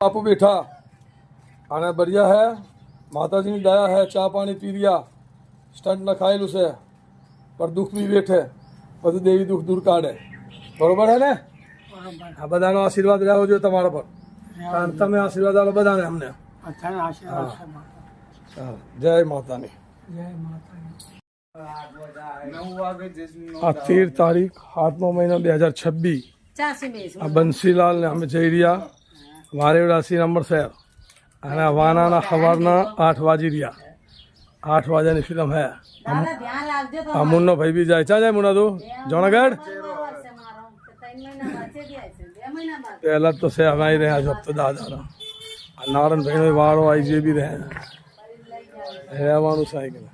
बापू बैठा आने बढ़िया है, माता जी ने दया है, चा पानी पी लिया, स्टंट न खाएलू से पर दुख भी बैठे બધું દેવી દુઃખ દૂર કાઢે. બરોબર હે ને? આ બધાનો આશીર્વાદ રહેવો જોઈએ તમારા પર. કારણ તમે આશીર્વાદ આલો બધાને અમને. ચાલો, જય માતાની. આ 13 તારીખ 7મો મહિનો 2026. આ બંસીલાલ ને અમે જઈ રહ્યા વારેવડા સી નંબર શહેર અને વાનાના સવારના 8 વાગી રહ્યા. 8 વાગ્યાની ફિલ્મ હે. આ મુન્નો ભાઈ બી જાય. ચા જાય મુન્ના તું? જુનાગઢ પહેલા તો છે હવે આવી રહ્યા છો તો દાદા. આ નારાયણભાઈનો વાળો આવી જે બી રહે રહેવાનું સાયકલ.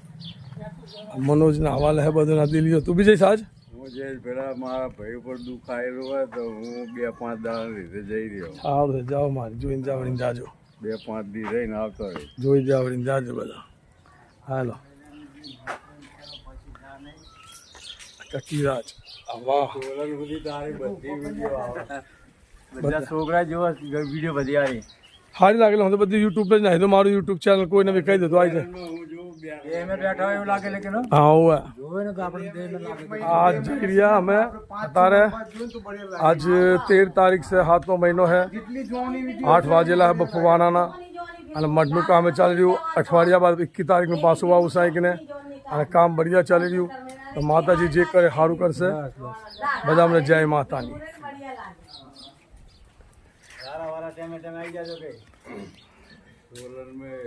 મનોજના હવાલે હે બધું ના દિલીઓ. તું બી જઈશ આજ? હું જઈશ. પેલા મારા ભાઈ ઉપર દુખાયેલું હોય તો હું 2-5 દાડા રીતે જઈ રહ્યો. સારું છે, જાઓ મારે જોઈને જાવડીને જાજો. 2-5 દી રહીને આવતો રહે. જોઈ જાવડીને જાજો બધા. હાલો કકીરાજ. વાહ, બધા છોકરા જેવા વિડીયો બધી આવી સારી લાગેલી. હું તો બધી યુટ્યુબ પર નાખી દો. મારું યુટ્યુબ ચેનલ કોઈને બી કહી દો તો આવી જાય. બેઠા હોય એવું લાગે લેકિન હા હું જોવે ને તો આપણે આજ જઈ રહ્યા અમે અત્યારે. આજ 13 તારીખ છે, 7મો મહિનો है. 8 વાગેલા है બપોવાના અને મઠનું કામ ચાલી રહ્યું. અઠવાડિયા બાદ 21 તારીખનું પાછું આવું સાહેબને અને કામ બઢિયા ચાલી રહ્યું. તો માતાજી જે કરે સારું કરશે. બધા અમને જય માતાની. वाला टाइम आई जाओ के सोलर में